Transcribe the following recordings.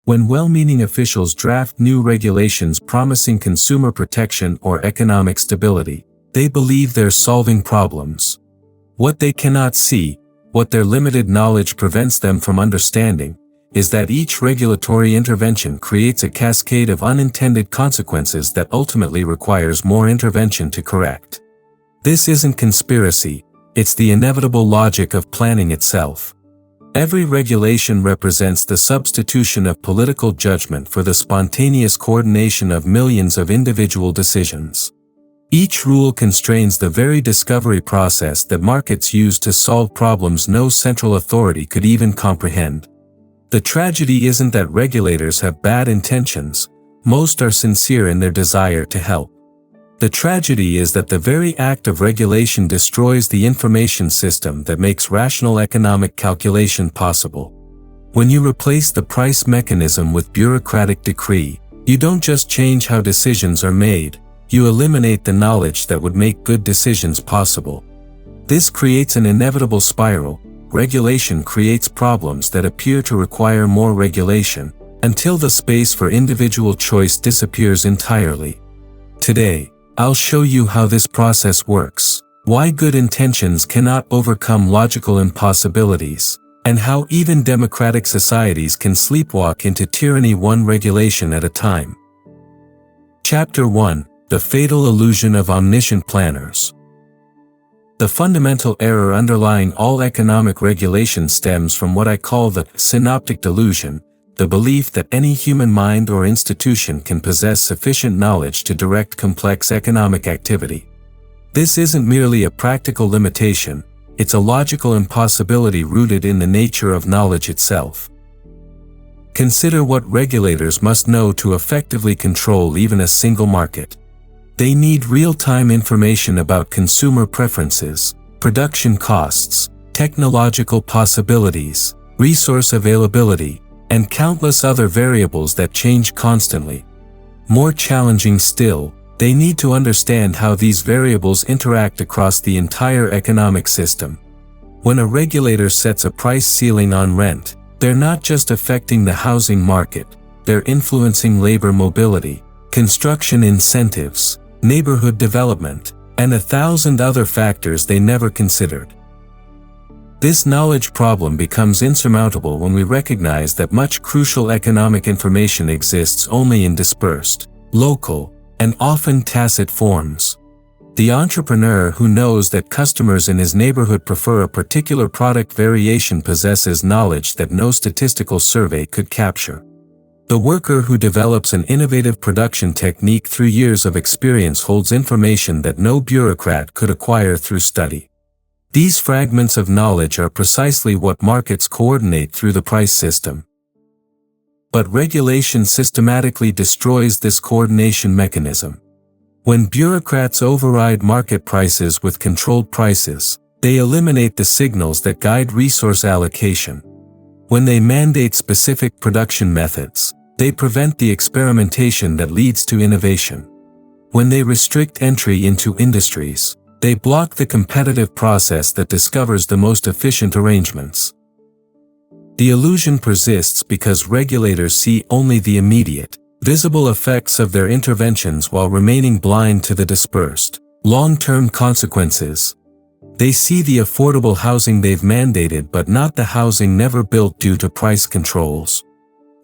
When well-meaning officials draft new regulations promising consumer protection or economic stability, they believe they're solving problems. What they cannot see, what their limited knowledge prevents them from understanding, is that each regulatory intervention creates a cascade of unintended consequences that ultimately requires more intervention to correct. This isn't conspiracy, it's the inevitable logic of planning itself. Every regulation represents the substitution of political judgment for the spontaneous coordination of millions of individual decisions. Each rule constrains the very discovery process that markets use to solve problems no central authority could even comprehend. The tragedy isn't that regulators have bad intentions, most are sincere in their desire to help. The tragedy is that the very act of regulation destroys the information system that makes rational economic calculation possible. When you replace the price mechanism with bureaucratic decree, you don't just change how decisions are made, you eliminate the knowledge that would make good decisions possible. This creates an inevitable spiral. Regulation creates problems that appear to require more regulation, until the space for individual choice disappears entirely. Today, I'll show you how this process works, why good intentions cannot overcome logical impossibilities, and how even democratic societies can sleepwalk into tyranny one regulation at a time. Chapter 1: The Fatal Illusion of Omniscient Planners. The fundamental error underlying all economic regulation stems from what I call the synoptic delusion, the belief that any human mind or institution can possess sufficient knowledge to direct complex economic activity. This isn't merely a practical limitation, it's a logical impossibility rooted in the nature of knowledge itself. Consider what regulators must know to effectively control even a single market. They need real-time information about consumer preferences, production costs, technological possibilities, resource availability, and countless other variables that change constantly. More challenging still, they need to understand how these variables interact across the entire economic system. When a regulator sets a price ceiling on rent, they're not just affecting the housing market, they're influencing labor mobility, construction incentives, neighborhood development, and 1,000 other factors they never considered. This knowledge problem becomes insurmountable when we recognize that much crucial economic information exists only in dispersed, local, and often tacit forms. The entrepreneur who knows that customers in his neighborhood prefer a particular product variation possesses knowledge that no statistical survey could capture. The worker who develops an innovative production technique through years of experience holds information that no bureaucrat could acquire through study. These fragments of knowledge are precisely what markets coordinate through the price system. But regulation systematically destroys this coordination mechanism. When bureaucrats override market prices with controlled prices, they eliminate the signals that guide resource allocation. When they mandate specific production methods, they prevent the experimentation that leads to innovation. When they restrict entry into industries, they block the competitive process that discovers the most efficient arrangements. The illusion persists because regulators see only the immediate, visible effects of their interventions while remaining blind to the dispersed, long-term consequences. They see the affordable housing they've mandated but not the housing never built due to price controls.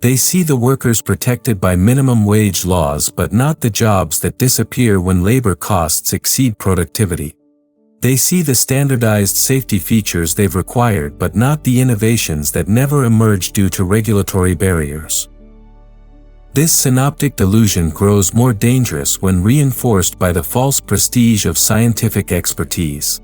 They see the workers protected by minimum wage laws but not the jobs that disappear when labor costs exceed productivity. They see the standardized safety features they've required but not the innovations that never emerge due to regulatory barriers. This synoptic delusion grows more dangerous when reinforced by the false prestige of scientific expertise.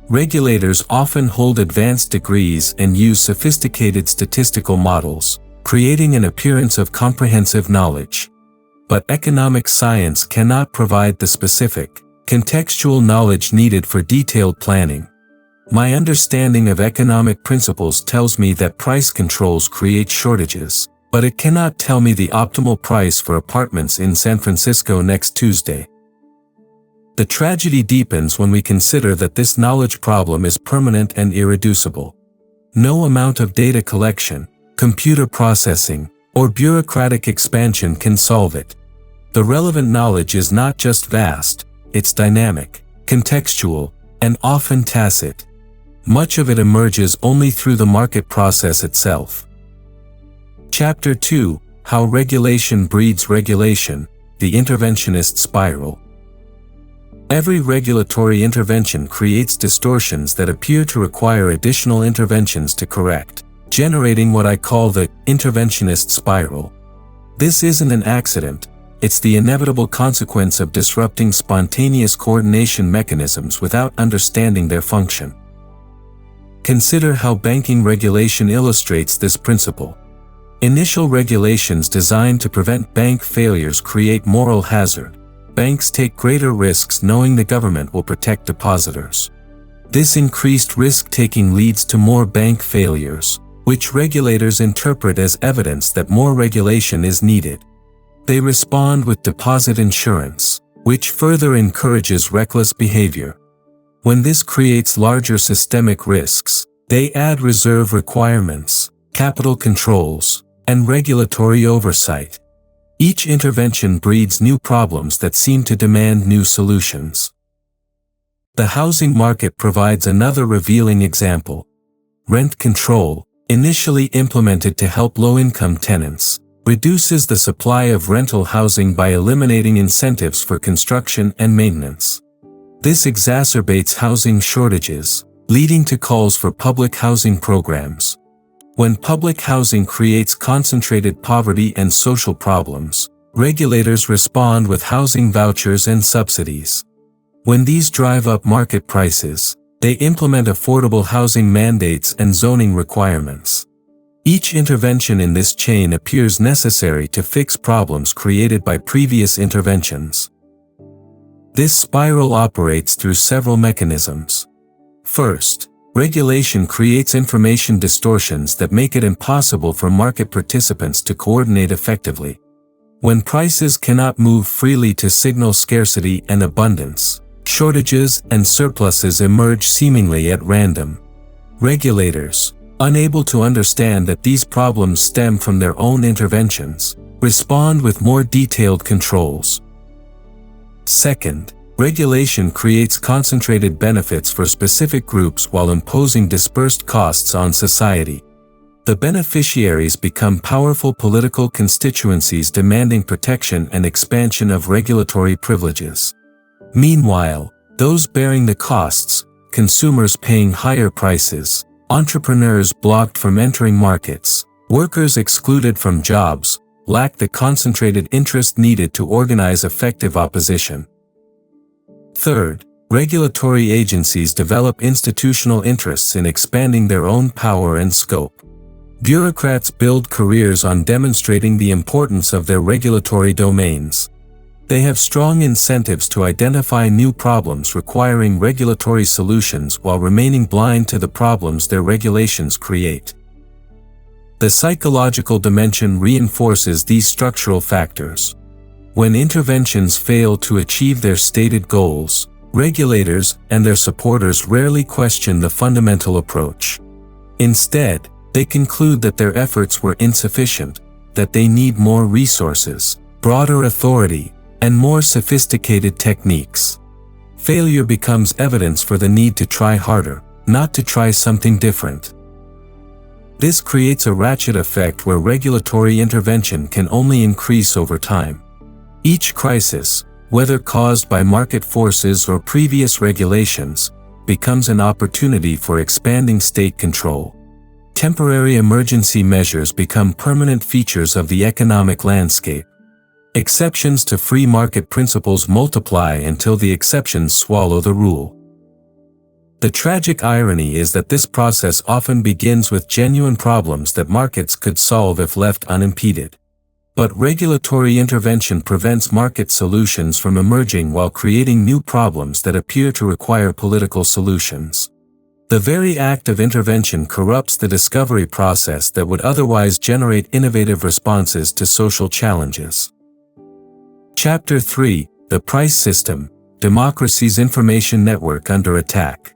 Regulators often hold advanced degrees and use sophisticated statistical models, creating an appearance of comprehensive knowledge. But economic science cannot provide the specific, contextual knowledge needed for detailed planning. My understanding of economic principles tells me that price controls create shortages, but it cannot tell me the optimal price for apartments in San Francisco next Tuesday. The tragedy deepens when we consider that this knowledge problem is permanent and irreducible. No amount of data collection, computer processing, or bureaucratic expansion can solve it. The relevant knowledge is not just vast, it's dynamic, contextual, and often tacit. Much of it emerges only through the market process itself. Chapter 2: How Regulation Breeds Regulation, the Interventionist Spiral. Every regulatory intervention creates distortions that appear to require additional interventions to correct, generating what I call the interventionist spiral. This isn't an accident, it's the inevitable consequence of disrupting spontaneous coordination mechanisms without understanding their function. Consider how banking regulation illustrates this principle. Initial regulations designed to prevent bank failures create moral hazard. Banks take greater risks knowing the government will protect depositors. This increased risk-taking leads to more bank failures, which regulators interpret as evidence that more regulation is needed. They respond with deposit insurance, which further encourages reckless behavior. When this creates larger systemic risks, they add reserve requirements, capital controls, and regulatory oversight. Each intervention breeds new problems that seem to demand new solutions. The housing market provides another revealing example. Rent control, initially implemented to help low-income tenants, reduces the supply of rental housing by eliminating incentives for construction and maintenance. This exacerbates housing shortages, leading to calls for public housing programs. When public housing creates concentrated poverty and social problems, regulators respond with housing vouchers and subsidies. When these drive up market prices, they implement affordable housing mandates and zoning requirements. Each intervention in this chain appears necessary to fix problems created by previous interventions. This spiral operates through several mechanisms. First, regulation creates information distortions that make it impossible for market participants to coordinate effectively. When prices cannot move freely to signal scarcity and abundance, shortages and surpluses emerge seemingly at random. Regulators, unable to understand that these problems stem from their own interventions, respond with more detailed controls. Second, regulation creates concentrated benefits for specific groups while imposing dispersed costs on society. The beneficiaries become powerful political constituencies demanding protection and expansion of regulatory privileges. Meanwhile, those bearing the costs, consumers paying higher prices, entrepreneurs blocked from entering markets, workers excluded from jobs, lack the concentrated interest needed to organize effective opposition. Third, regulatory agencies develop institutional interests in expanding their own power and scope. Bureaucrats build careers on demonstrating the importance of their regulatory domains. They have strong incentives to identify new problems requiring regulatory solutions while remaining blind to the problems their regulations create. The psychological dimension reinforces these structural factors. When interventions fail to achieve their stated goals, regulators and their supporters rarely question the fundamental approach. Instead, they conclude that their efforts were insufficient, that they need more resources, broader authority, and more sophisticated techniques. Failure becomes evidence for the need to try harder, not to try something different. This creates a ratchet effect where regulatory intervention can only increase over time. Each crisis, whether caused by market forces or previous regulations, becomes an opportunity for expanding state control. Temporary emergency measures become permanent features of the economic landscape. Exceptions to free market principles multiply until the exceptions swallow the rule. The tragic irony is that this process often begins with genuine problems that markets could solve if left unimpeded. But regulatory intervention prevents market solutions from emerging while creating new problems that appear to require political solutions. The very act of intervention corrupts the discovery process that would otherwise generate innovative responses to social challenges. Chapter 3: The Price System, Democracy's Information Network Under Attack.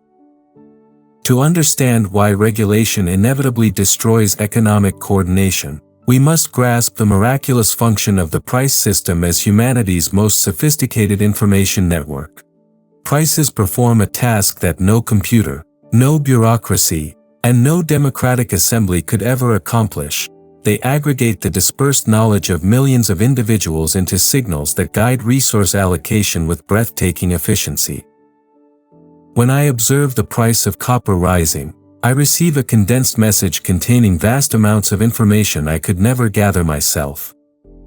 To understand why regulation inevitably destroys economic coordination, We must grasp the miraculous function of the price system as humanity's most sophisticated information network. Prices perform a task that no computer, no bureaucracy, and no democratic assembly could ever accomplish. They aggregate the dispersed knowledge of millions of individuals into signals that guide resource allocation with breathtaking efficiency. When I observe the price of copper rising, I receive a condensed message containing vast amounts of information I could never gather myself.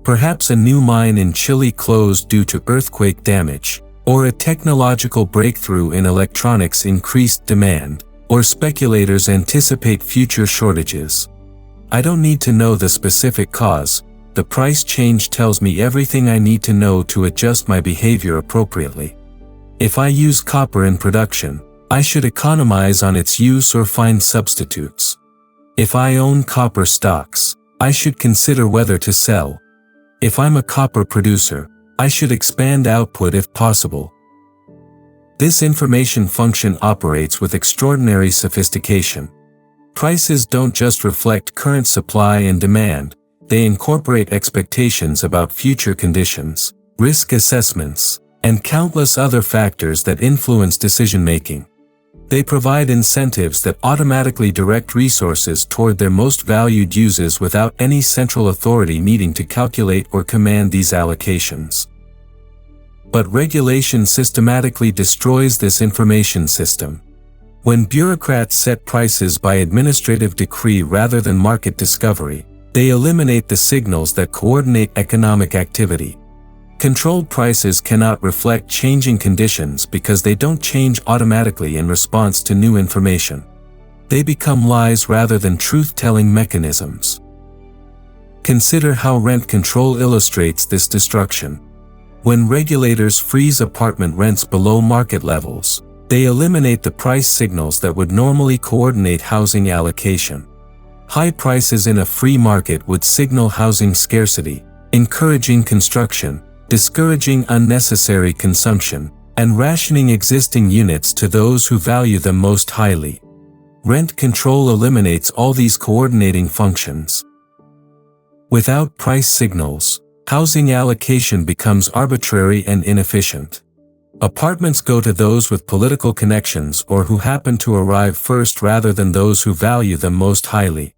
Perhaps a new mine in Chile closed due to earthquake damage, or a technological breakthrough in electronics increased demand, or speculators anticipate future shortages. I don't need to know the specific cause. The price change tells me everything I need to know to adjust my behavior appropriately. If I use copper in production, I should economize on its use or find substitutes. If I own copper stocks, I should consider whether to sell. If I'm a copper producer, I should expand output if possible. This information function operates with extraordinary sophistication. Prices don't just reflect current supply and demand, they incorporate expectations about future conditions, risk assessments, and countless other factors that influence decision-making. They provide incentives that automatically direct resources toward their most valued uses without any central authority needing to calculate or command these allocations. But regulation systematically destroys this information system. When bureaucrats set prices by administrative decree rather than market discovery, they eliminate the signals that coordinate economic activity. Controlled prices cannot reflect changing conditions because they don't change automatically in response to new information. They become lies rather than truth-telling mechanisms. Consider how rent control illustrates this destruction. When regulators freeze apartment rents below market levels, they eliminate the price signals that would normally coordinate housing allocation. High prices in a free market would signal housing scarcity, encouraging construction, discouraging unnecessary consumption, and rationing existing units to those who value them most highly. Rent control eliminates all these coordinating functions. Without price signals, housing allocation becomes arbitrary and inefficient. Apartments go to those with political connections or who happen to arrive first rather than those who value them most highly.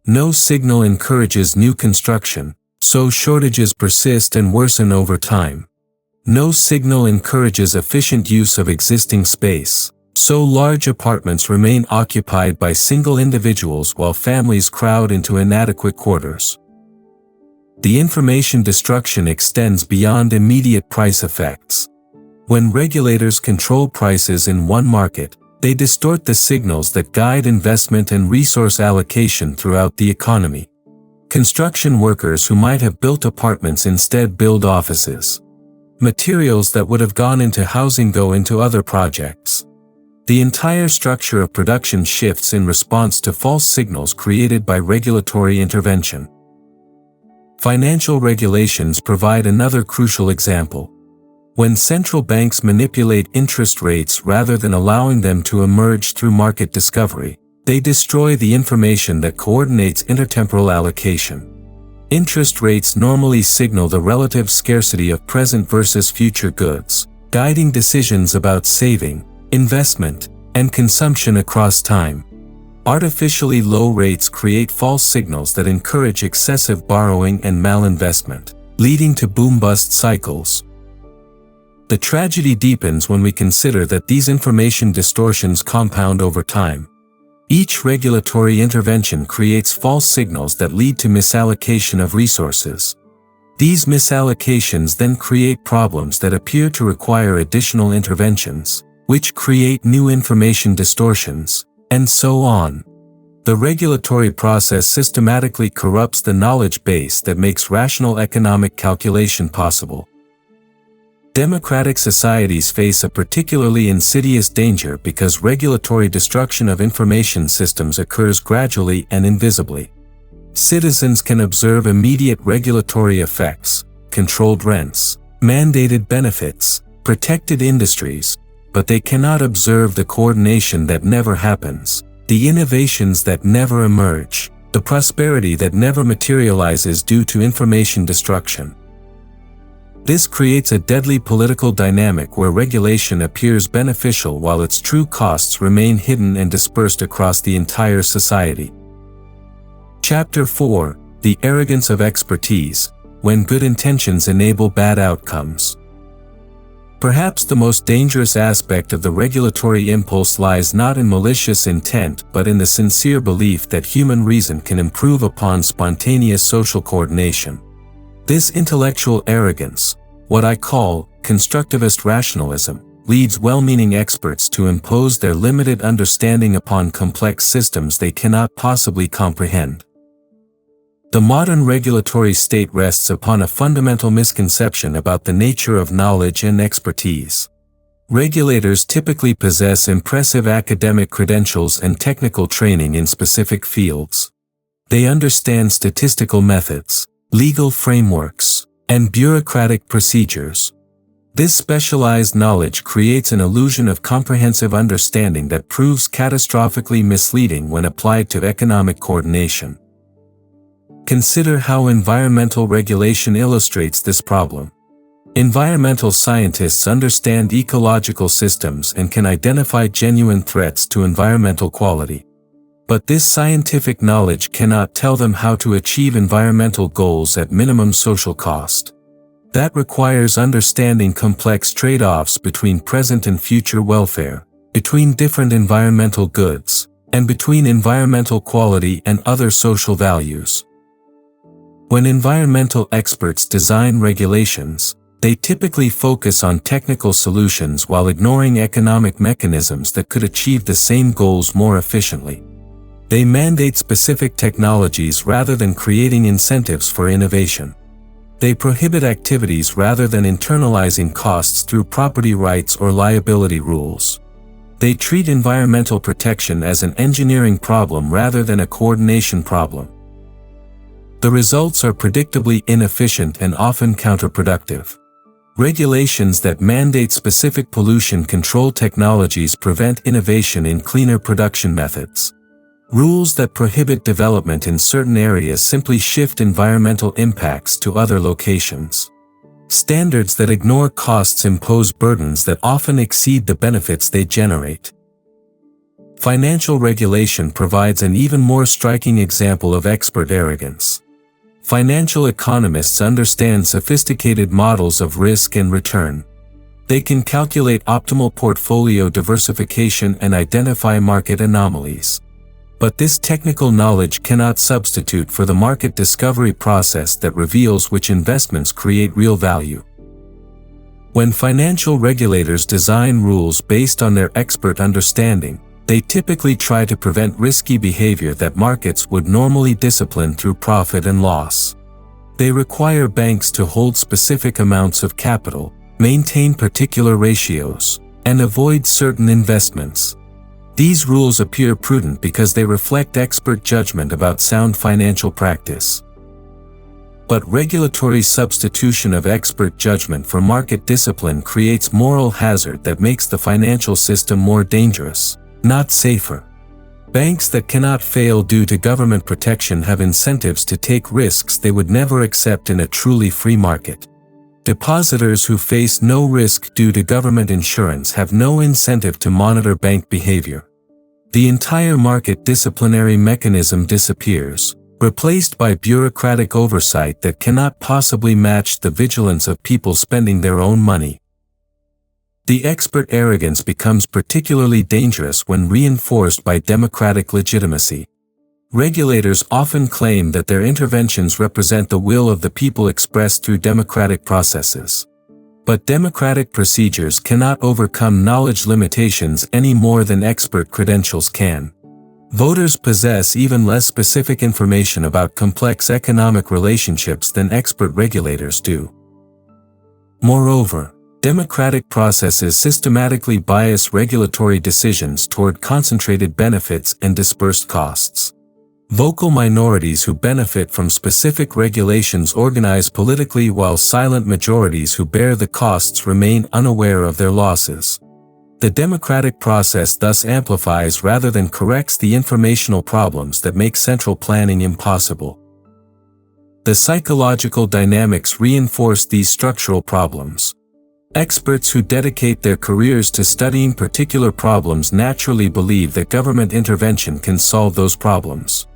No signal encourages new construction, so shortages persist and worsen over time. No signal encourages efficient use of existing space, so large apartments remain occupied by single individuals while families crowd into inadequate quarters. The information destruction extends beyond immediate price effects. When regulators control prices in one market, they distort the signals that guide investment and resource allocation throughout the economy. Construction workers who might have built apartments instead build offices. Materials that would have gone into housing go into other projects. The entire structure of production shifts in response to false signals created by regulatory intervention. Financial regulations provide another crucial example. When central banks manipulate interest rates rather than allowing them to emerge through market discovery, they destroy the information that coordinates intertemporal allocation. Interest rates normally signal the relative scarcity of present versus future goods, guiding decisions about saving, investment, and consumption across time. Artificially low rates create false signals that encourage excessive borrowing and malinvestment, leading to boom-bust cycles. The tragedy deepens when we consider that these information distortions compound over time. Each regulatory intervention creates false signals that lead to misallocation of resources. These misallocations then create problems that appear to require additional interventions, which create new information distortions, and so on. The regulatory process systematically corrupts the knowledge base that makes rational economic calculation possible. Democratic societies face a particularly insidious danger because regulatory destruction of information systems occurs gradually and invisibly. Citizens can observe immediate regulatory effects, controlled rents, mandated benefits, protected industries, but they cannot observe the coordination that never happens, the innovations that never emerge, the prosperity that never materializes due to information destruction. This creates a deadly political dynamic where regulation appears beneficial while its true costs remain hidden and dispersed across the entire society. Chapter 4: The Arrogance of Expertise, When Good Intentions Enable Bad Outcomes. Perhaps the most dangerous aspect of the regulatory impulse lies not in malicious intent but in the sincere belief that human reason can improve upon spontaneous social coordination. This intellectual arrogance, what I call constructivist rationalism, leads well-meaning experts to impose their limited understanding upon complex systems they cannot possibly comprehend. The modern regulatory state rests upon a fundamental misconception about the nature of knowledge and expertise. Regulators typically possess impressive academic credentials and technical training in specific fields. They understand statistical methods, legal frameworks, and bureaucratic procedures. This specialized knowledge creates an illusion of comprehensive understanding that proves catastrophically misleading when applied to economic coordination. Consider how environmental regulation illustrates this problem. Environmental scientists understand ecological systems and can identify genuine threats to environmental quality. But this scientific knowledge cannot tell them how to achieve environmental goals at minimum social cost. That requires understanding complex trade-offs between present and future welfare, between different environmental goods, and between environmental quality and other social values. When environmental experts design regulations, they typically focus on technical solutions while ignoring economic mechanisms that could achieve the same goals more efficiently. They mandate specific technologies rather than creating incentives for innovation. They prohibit activities rather than internalizing costs through property rights or liability rules. They treat environmental protection as an engineering problem rather than a coordination problem. The results are predictably inefficient and often counterproductive. Regulations that mandate specific pollution control technologies prevent innovation in cleaner production methods. Rules that prohibit development in certain areas simply shift environmental impacts to other locations. Standards that ignore costs impose burdens that often exceed the benefits they generate. Financial regulation provides an even more striking example of expert arrogance. Financial economists understand sophisticated models of risk and return. They can calculate optimal portfolio diversification and identify market anomalies. But this technical knowledge cannot substitute for the market discovery process that reveals which investments create real value. When financial regulators design rules based on their expert understanding, they typically try to prevent risky behavior that markets would normally discipline through profit and loss. They require banks to hold specific amounts of capital, maintain particular ratios, and avoid certain investments. These rules appear prudent because they reflect expert judgment about sound financial practice. But regulatory substitution of expert judgment for market discipline creates moral hazard that makes the financial system more dangerous, not safer. Banks that cannot fail due to government protection have incentives to take risks they would never accept in a truly free market. Depositors who face no risk due to government insurance have no incentive to monitor bank behavior. The entire market disciplinary mechanism disappears, replaced by bureaucratic oversight that cannot possibly match the vigilance of people spending their own money. The expert arrogance becomes particularly dangerous when reinforced by democratic legitimacy. Regulators often claim that their interventions represent the will of the people expressed through democratic processes. But democratic procedures cannot overcome knowledge limitations any more than expert credentials can. Voters possess even less specific information about complex economic relationships than expert regulators do. Moreover, democratic processes systematically bias regulatory decisions toward concentrated benefits and dispersed costs. Vocal minorities who benefit from specific regulations organize politically while silent majorities who bear the costs remain unaware of their losses. The democratic process thus amplifies rather than corrects the informational problems that make central planning impossible. The psychological dynamics reinforce these structural problems. Experts who dedicate their careers to studying particular problems naturally believe that government intervention can solve those problems.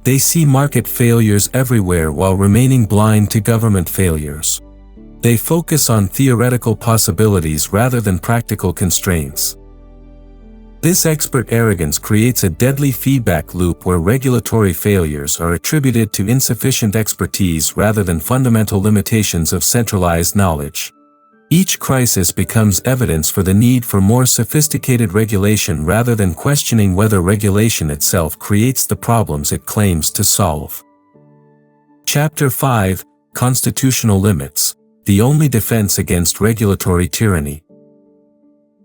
They see market failures everywhere while remaining blind to government failures. They focus on theoretical possibilities rather than practical constraints. This expert arrogance creates a deadly feedback loop where regulatory failures are attributed to insufficient expertise rather than fundamental limitations of centralized knowledge. Each crisis becomes evidence for the need for more sophisticated regulation rather than questioning whether regulation itself creates the problems it claims to solve. Chapter 5: Constitutional Limits: The Only Defense Against Regulatory Tyranny.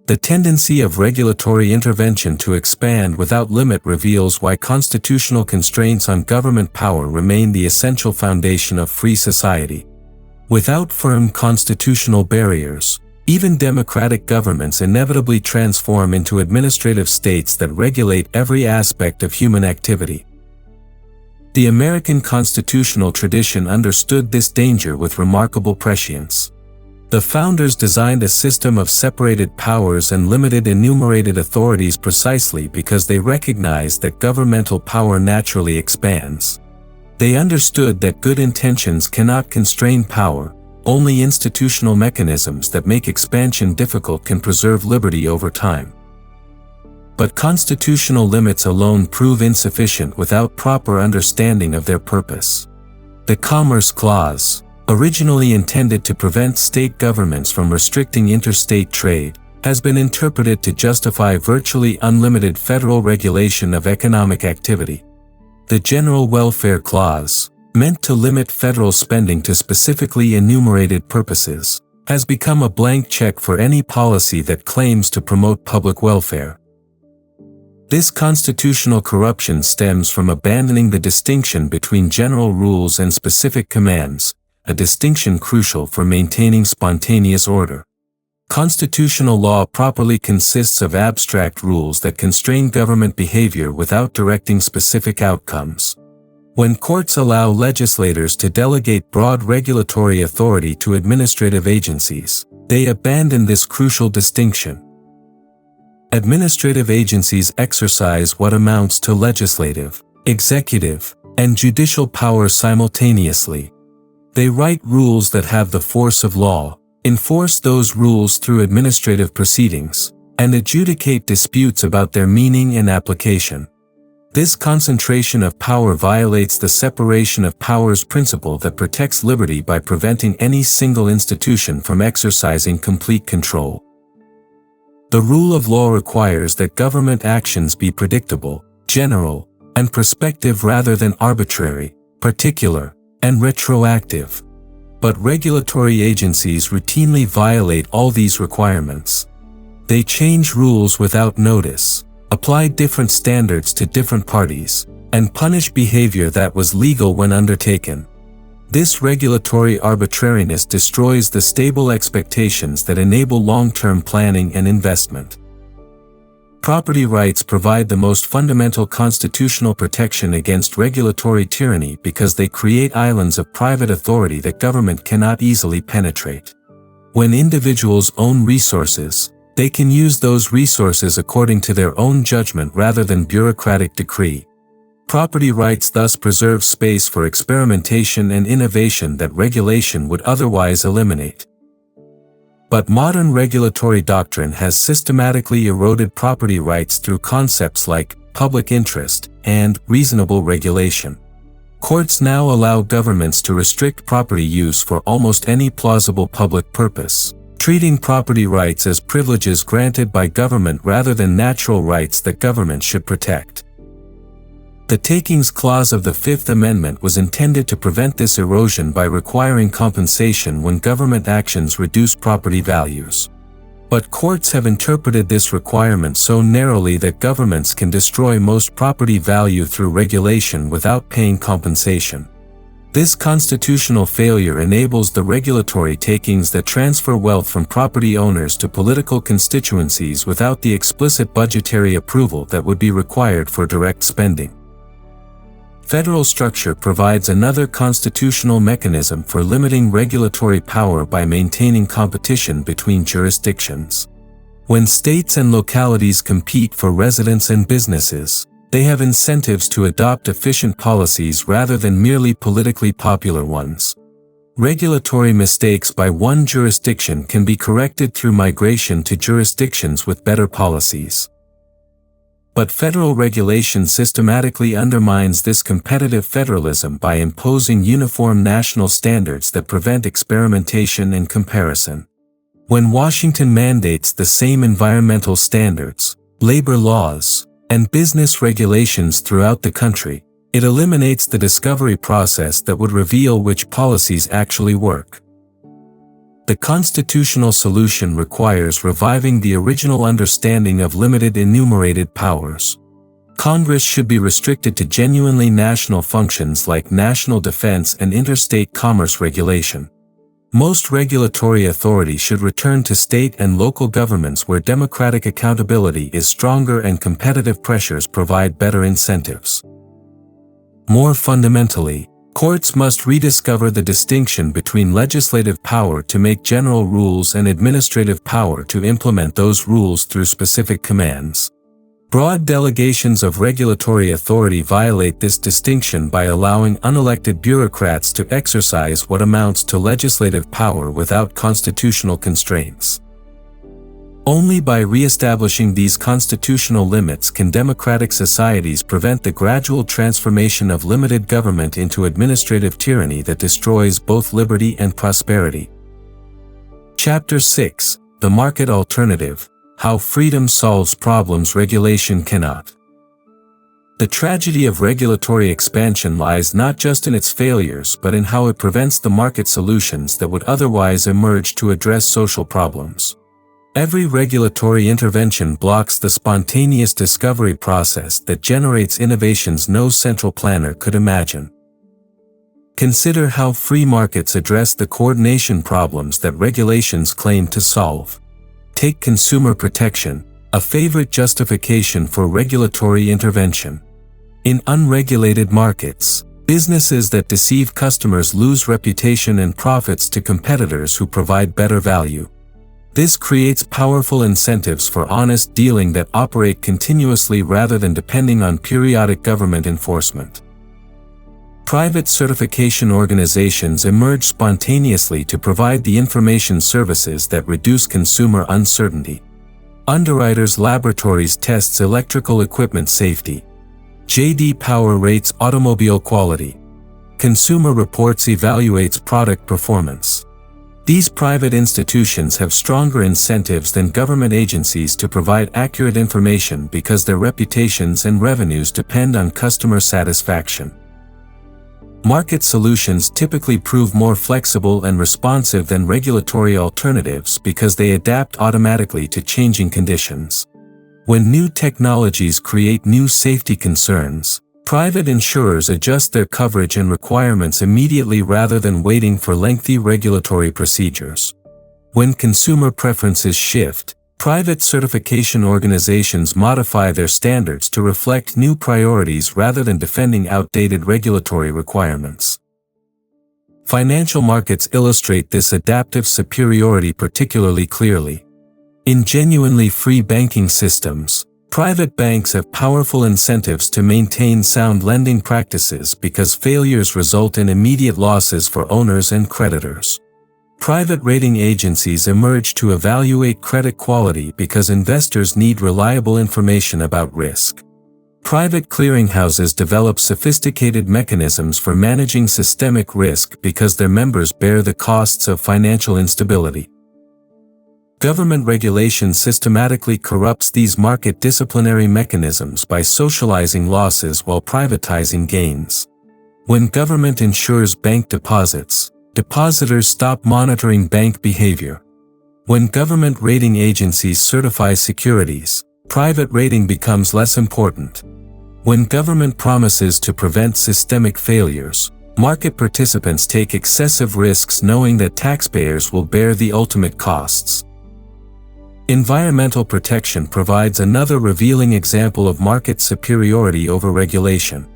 The tendency of regulatory intervention to expand without limit reveals why constitutional constraints on government power remain the essential foundation of free society. Without firm constitutional barriers, even democratic governments inevitably transform into administrative states that regulate every aspect of human activity. The American constitutional tradition understood this danger with remarkable prescience. The founders designed a system of separated powers and limited enumerated authorities precisely because they recognized that governmental power naturally expands. They understood that good intentions cannot constrain power, only institutional mechanisms that make expansion difficult can preserve liberty over time. But constitutional limits alone prove insufficient without proper understanding of their purpose. The Commerce Clause, originally intended to prevent state governments from restricting interstate trade, has been interpreted to justify virtually unlimited federal regulation of economic activity. The General Welfare Clause, meant to limit federal spending to specifically enumerated purposes, has become a blank check for any policy that claims to promote public welfare. This constitutional corruption stems from abandoning the distinction between general rules and specific commands, a distinction crucial for maintaining spontaneous order. Constitutional law properly consists of abstract rules that constrain government behavior without directing specific outcomes. When courts allow legislators to delegate broad regulatory authority to administrative agencies, they abandon this crucial distinction. Administrative agencies exercise what amounts to legislative, executive, and judicial power simultaneously. They write rules that have the force of law, enforce those rules through administrative proceedings, and adjudicate disputes about their meaning and application. This concentration of power violates the separation of powers principle that protects liberty by preventing any single institution from exercising complete control. The rule of law requires that government actions be predictable, general, and prospective rather than arbitrary, particular, and retroactive. But regulatory agencies routinely violate all these requirements. They change rules without notice, apply different standards to different parties, and punish behavior that was legal when undertaken. This regulatory arbitrariness destroys the stable expectations that enable long-term planning and investment. Property rights provide the most fundamental constitutional protection against regulatory tyranny because they create islands of private authority that government cannot easily penetrate. When individuals own resources, they can use those resources according to their own judgment rather than bureaucratic decree. Property rights thus preserve space for experimentation and innovation that regulation would otherwise eliminate. But modern regulatory doctrine has systematically eroded property rights through concepts like public interest and reasonable regulation. Courts now allow governments to restrict property use for almost any plausible public purpose, treating property rights as privileges granted by government rather than natural rights that government should protect. The Takings Clause of the Fifth Amendment was intended to prevent this erosion by requiring compensation when government actions reduce property values. But courts have interpreted this requirement so narrowly that governments can destroy most property value through regulation without paying compensation. This constitutional failure enables the regulatory takings that transfer wealth from property owners to political constituencies without the explicit budgetary approval that would be required for direct spending. Federal structure provides another constitutional mechanism for limiting regulatory power by maintaining competition between jurisdictions. When states and localities compete for residents and businesses, they have incentives to adopt efficient policies rather than merely politically popular ones. Regulatory mistakes by one jurisdiction can be corrected through migration to jurisdictions with better policies. But federal regulation systematically undermines this competitive federalism by imposing uniform national standards that prevent experimentation and comparison. When Washington mandates the same environmental standards, labor laws, and business regulations throughout the country, it eliminates the discovery process that would reveal which policies actually work. The constitutional solution requires reviving the original understanding of limited enumerated powers. Congress should be restricted to genuinely national functions like national defense and interstate commerce regulation. Most regulatory authority should return to state and local governments where democratic accountability is stronger and competitive pressures provide better incentives. More fundamentally, courts must rediscover the distinction between legislative power to make general rules and administrative power to implement those rules through specific commands. Broad delegations of regulatory authority violate this distinction by allowing unelected bureaucrats to exercise what amounts to legislative power without constitutional constraints. Only by re-establishing these constitutional limits can democratic societies prevent the gradual transformation of limited government into administrative tyranny that destroys both liberty and prosperity. Chapter 6: The Market Alternative: How Freedom Solves Problems Regulation Cannot. The tragedy of regulatory expansion lies not just in its failures but in how it prevents the market solutions that would otherwise emerge to address social problems. Every regulatory intervention blocks the spontaneous discovery process that generates innovations no central planner could imagine. Consider how free markets address the coordination problems that regulations claim to solve. Take consumer protection, a favorite justification for regulatory intervention. In unregulated markets, businesses that deceive customers lose reputation and profits to competitors who provide better value. This creates powerful incentives for honest dealing that operate continuously rather than depending on periodic government enforcement. Private certification organizations emerge spontaneously to provide the information services that reduce consumer uncertainty. Underwriters Laboratories tests electrical equipment safety. J.D. Power rates automobile quality. Consumer Reports evaluates product performance. These private institutions have stronger incentives than government agencies to provide accurate information because their reputations and revenues depend on customer satisfaction. Market solutions typically prove more flexible and responsive than regulatory alternatives because they adapt automatically to changing conditions. When new technologies create new safety concerns, private insurers adjust their coverage and requirements immediately rather than waiting for lengthy regulatory procedures. When consumer preferences shift, private certification organizations modify their standards to reflect new priorities rather than defending outdated regulatory requirements. Financial markets illustrate this adaptive superiority particularly clearly. In genuinely free banking systems, private banks have powerful incentives to maintain sound lending practices because failures result in immediate losses for owners and creditors. Private rating agencies emerge to evaluate credit quality because investors need reliable information about risk. Private clearinghouses develop sophisticated mechanisms for managing systemic risk because their members bear the costs of financial instability. Government regulation systematically corrupts these market disciplinary mechanisms by socializing losses while privatizing gains. When government insures bank deposits, depositors stop monitoring bank behavior. When government rating agencies certify securities, private rating becomes less important. When government promises to prevent systemic failures, Market participants take excessive risks knowing that taxpayers will bear the ultimate costs. Environmental protection provides another revealing example of market superiority over regulation.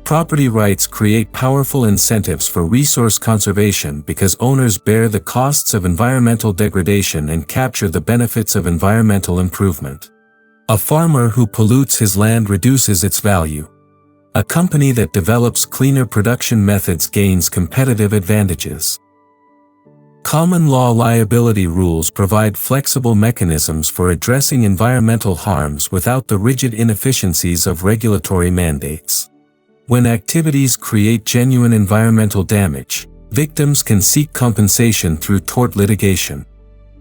Property rights create powerful incentives for resource conservation because owners bear the costs of environmental degradation and capture the benefits of environmental improvement. A farmer who pollutes his land reduces its value. A company that develops cleaner production methods gains competitive advantages. Common law liability rules provide flexible mechanisms for addressing environmental harms without the rigid inefficiencies of regulatory mandates. When activities create genuine environmental damage, victims can seek compensation through tort litigation.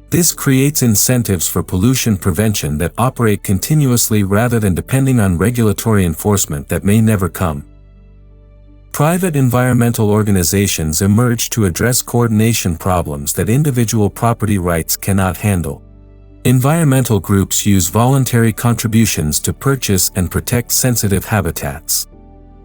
This creates incentives for pollution prevention that operate continuously rather than depending on regulatory enforcement that may never come. Private environmental organizations emerge to address coordination problems that individual property rights cannot handle. Environmental groups use voluntary contributions to purchase and protect sensitive habitats.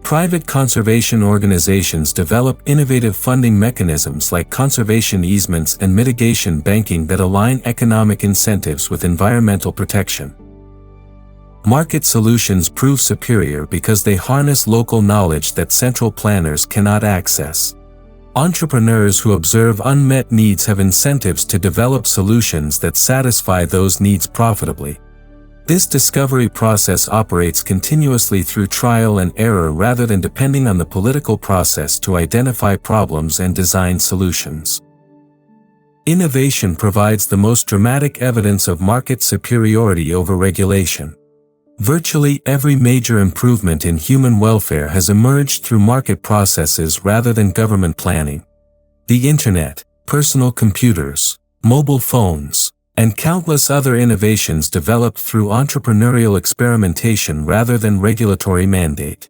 Private conservation organizations develop innovative funding mechanisms like conservation easements and mitigation banking that align economic incentives with environmental protection. Market solutions prove superior because they harness local knowledge that central planners cannot access. Entrepreneurs who observe unmet needs have incentives to develop solutions that satisfy those needs profitably. This discovery process operates continuously through trial and error rather than depending on the political process to identify problems and design solutions. Innovation provides the most dramatic evidence of market superiority over regulation. Virtually every major improvement in human welfare has emerged through market processes rather than government planning. The Internet, personal computers, mobile phones, and countless other innovations developed through entrepreneurial experimentation rather than regulatory mandate.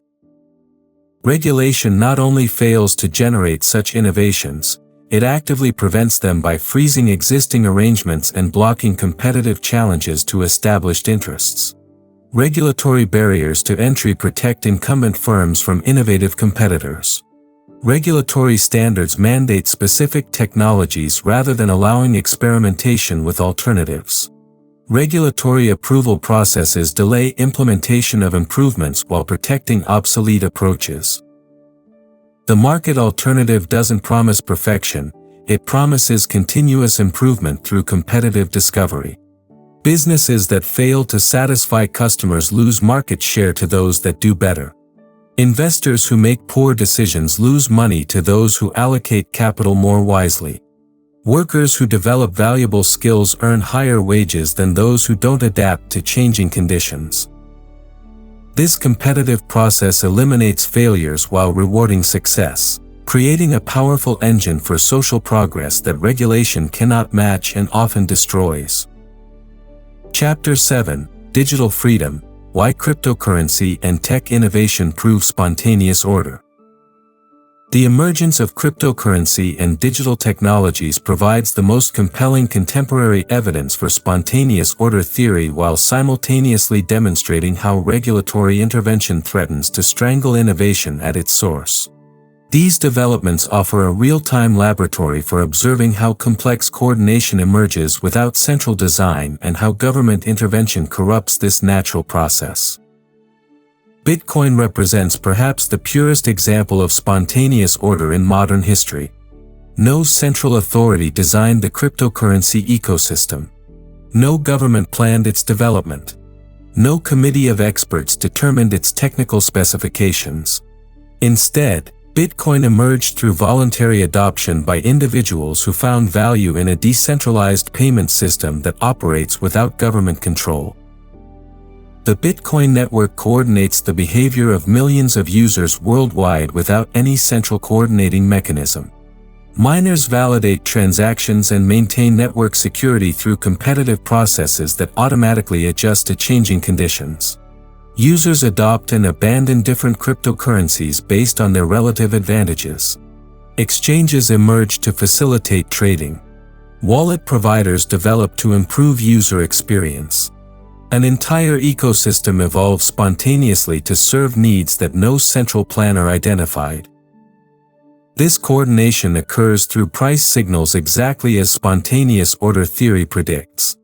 Regulation not only fails to generate such innovations, it actively prevents them by freezing existing arrangements and blocking competitive challenges to established interests. Regulatory barriers to entry protect incumbent firms from innovative competitors. Regulatory standards mandate specific technologies rather than allowing experimentation with alternatives. Regulatory approval processes delay implementation of improvements while protecting obsolete approaches. The market alternative doesn't promise perfection, it promises continuous improvement through competitive discovery. Businesses that fail to satisfy customers lose market share to those that do better. Investors who make poor decisions lose money to those who allocate capital more wisely. Workers who develop valuable skills earn higher wages than those who don't adapt to changing conditions. This competitive process eliminates failures while rewarding success, creating a powerful engine for social progress that regulation cannot match and often destroys. Chapter 7: Digital Freedom: Why Cryptocurrency and Tech Innovation Prove Spontaneous Order. The emergence of cryptocurrency and digital technologies provides the most compelling contemporary evidence for spontaneous order theory while simultaneously demonstrating how regulatory intervention threatens to strangle innovation at its source. These developments offer a real-time laboratory for observing how complex coordination emerges without central design and how government intervention corrupts this natural process. Bitcoin represents perhaps the purest example of spontaneous order in modern history. No central authority designed the cryptocurrency ecosystem. No government planned its development. No committee of experts determined its technical specifications. Instead, Bitcoin emerged through voluntary adoption by individuals who found value in a decentralized payment system that operates without government control. The Bitcoin network coordinates the behavior of millions of users worldwide without any central coordinating mechanism. Miners validate transactions and maintain network security through competitive processes that automatically adjust to changing conditions. Users adopt and abandon different cryptocurrencies based on their relative advantages. Exchanges emerge to facilitate trading. Wallet providers develop to improve user experience. An entire ecosystem evolves spontaneously to serve needs that no central planner identified. This coordination occurs through price signals exactly as spontaneous order theory predicts.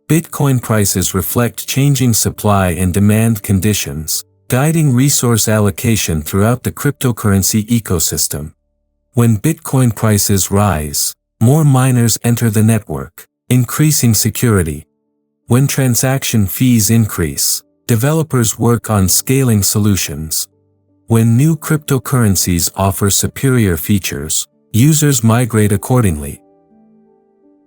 Bitcoin prices reflect changing supply and demand conditions, guiding resource allocation throughout the cryptocurrency ecosystem. When Bitcoin prices rise, more miners enter the network, increasing security. When transaction fees increase, developers work on scaling solutions. When new cryptocurrencies offer superior features, users migrate accordingly.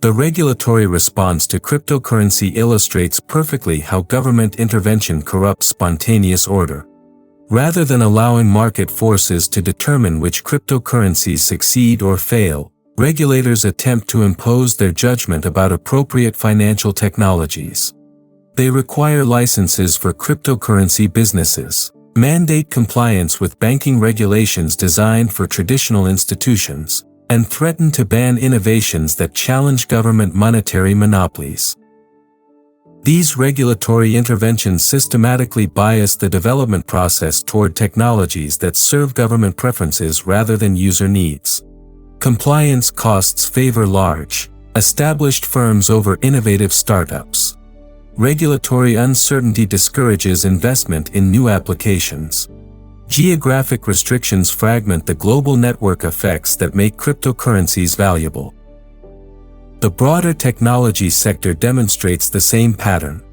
The regulatory response to cryptocurrency illustrates perfectly how government intervention corrupts spontaneous order. Rather than allowing market forces to determine which cryptocurrencies succeed or fail, regulators attempt to impose their judgment about appropriate financial technologies. They require licenses for cryptocurrency businesses, mandate compliance with banking regulations designed for traditional institutions, and threaten to ban innovations that challenge government monetary monopolies. These regulatory interventions systematically bias the development process toward technologies that serve government preferences rather than user needs. Compliance costs favor large, established firms over innovative startups. Regulatory uncertainty discourages investment in new applications. Geographic restrictions fragment the global network effects that make cryptocurrencies valuable. The broader technology sector demonstrates the same pattern.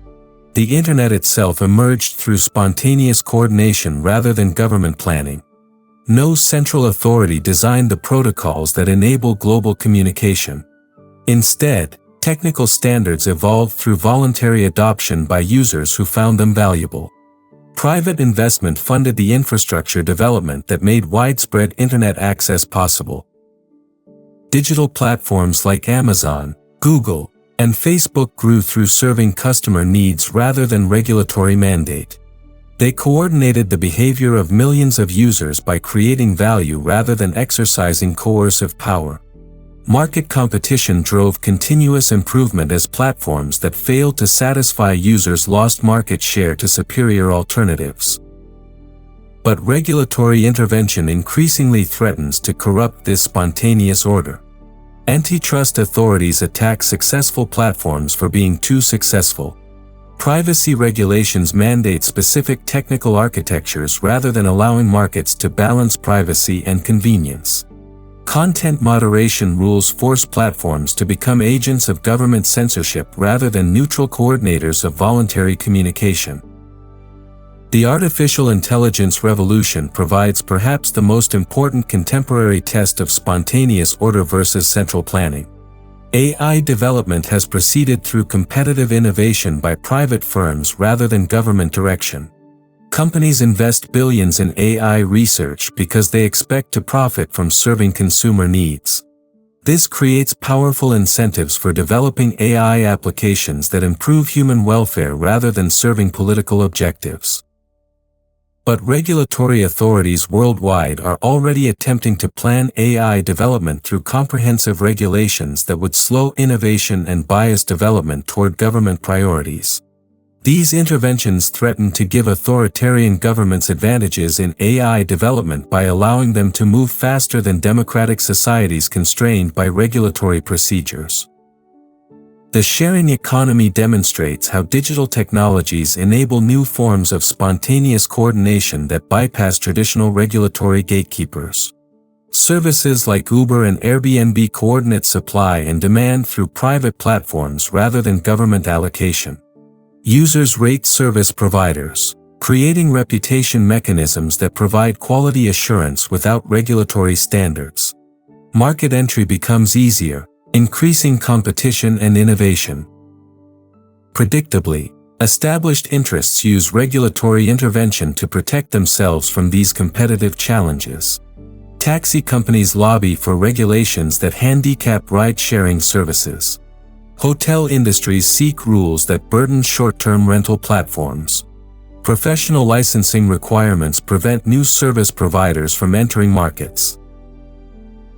The Internet itself emerged through spontaneous coordination rather than government planning. No central authority designed the protocols that enable global communication. Instead, technical standards evolved through voluntary adoption by users who found them valuable. Private investment funded the infrastructure development that made widespread Internet access possible. Digital platforms like Amazon, Google, and Facebook grew through serving customer needs rather than regulatory mandate. They coordinated the behavior of millions of users by creating value rather than exercising coercive power. Market competition drove continuous improvement as platforms that failed to satisfy users lost market share to superior alternatives. But regulatory intervention increasingly threatens to corrupt this spontaneous order. Antitrust authorities attack successful platforms for being too successful. Privacy regulations mandate specific technical architectures rather than allowing markets to balance privacy and convenience. Content moderation rules force platforms to become agents of government censorship rather than neutral coordinators of voluntary communication. The artificial intelligence revolution provides perhaps the most important contemporary test of spontaneous order versus central planning. AI development has proceeded through competitive innovation by private firms rather than government direction. Companies invest billions in AI research because they expect to profit from serving consumer needs. This creates powerful incentives for developing AI applications that improve human welfare rather than serving political objectives. But regulatory authorities worldwide are already attempting to plan AI development through comprehensive regulations that would slow innovation and bias development toward government priorities. These interventions threaten to give authoritarian governments advantages in AI development by allowing them to move faster than democratic societies constrained by regulatory procedures. The sharing economy demonstrates how digital technologies enable new forms of spontaneous coordination that bypass traditional regulatory gatekeepers. Services like Uber and Airbnb coordinate supply and demand through private platforms rather than government allocation. Users rate service providers, creating reputation mechanisms that provide quality assurance without regulatory standards. Market entry becomes easier, increasing competition and innovation. Predictably, established interests use regulatory intervention to protect themselves from these competitive challenges. Taxi companies lobby for regulations that handicap ride-sharing services. Hotel industries seek rules that burden short-term rental platforms. Professional licensing requirements prevent new service providers from entering markets.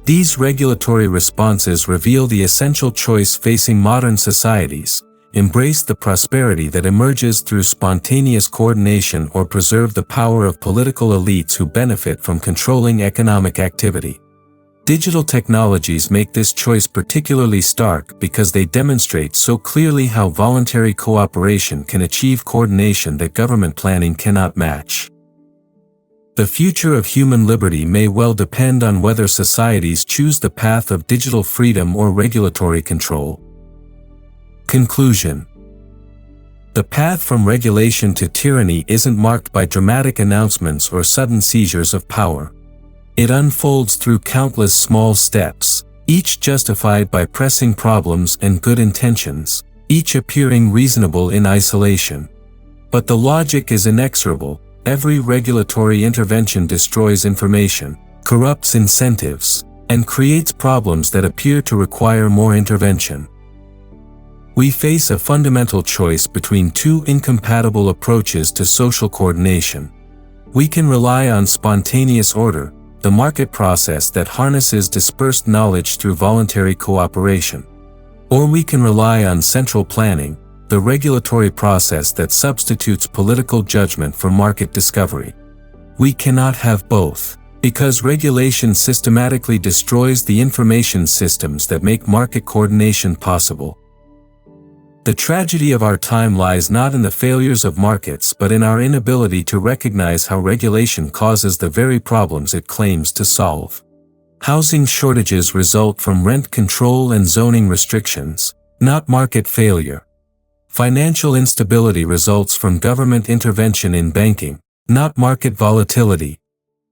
These regulatory responses reveal the essential choice facing modern societies: embrace the prosperity that emerges through spontaneous coordination or preserve the power of political elites who benefit from controlling economic activity. Digital technologies make this choice particularly stark because they demonstrate so clearly how voluntary cooperation can achieve coordination that government planning cannot match. The future of human liberty may well depend on whether societies choose the path of digital freedom or regulatory control. Conclusion. The path from regulation to tyranny isn't marked by dramatic announcements or sudden seizures of power. It unfolds through countless small steps, each justified by pressing problems and good intentions, each appearing reasonable in isolation. But the logic is inexorable. Every regulatory intervention destroys information, corrupts incentives, and creates problems that appear to require more intervention. We face a fundamental choice between two incompatible approaches to social coordination. We can rely on spontaneous order, the market process that harnesses dispersed knowledge through voluntary cooperation. Or we can rely on central planning, the regulatory process that substitutes political judgment for market discovery. We cannot have both, because regulation systematically destroys the information systems that make market coordination possible. The tragedy of our time lies not in the failures of markets but in our inability to recognize how regulation causes the very problems it claims to solve. Housing shortages result from rent control and zoning restrictions, not market failure. Financial instability results from government intervention in banking, not market volatility.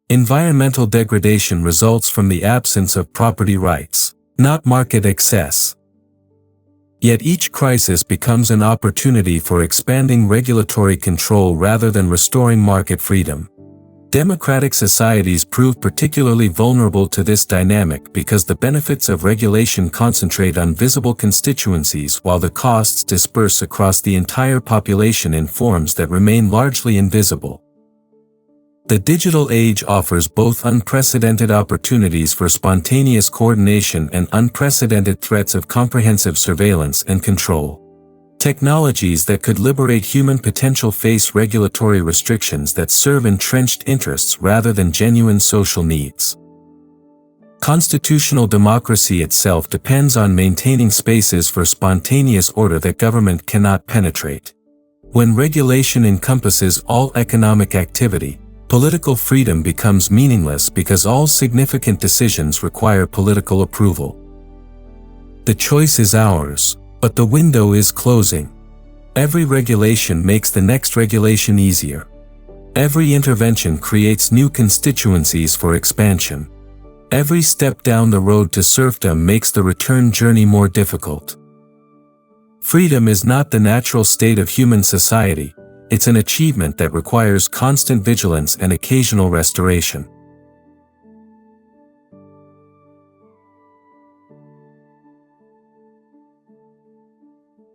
Environmental degradation results from the absence of property rights, not market excess. Yet each crisis becomes an opportunity for expanding regulatory control rather than restoring market freedom. Democratic societies prove particularly vulnerable to this dynamic because the benefits of regulation concentrate on visible constituencies while the costs disperse across the entire population in forms that remain largely invisible. The digital age offers both unprecedented opportunities for spontaneous coordination and unprecedented threats of comprehensive surveillance and control. Technologies that could liberate human potential face regulatory restrictions that serve entrenched interests rather than genuine social needs. Constitutional democracy itself depends on maintaining spaces for spontaneous order that government cannot penetrate. When regulation encompasses all economic activity, political freedom becomes meaningless because all significant decisions require political approval. The choice is ours, but the window is closing. Every regulation makes the next regulation easier. Every intervention creates new constituencies for expansion. Every step down the road to serfdom makes the return journey more difficult. Freedom is not the natural state of human society. It's an achievement that requires constant vigilance and occasional restoration.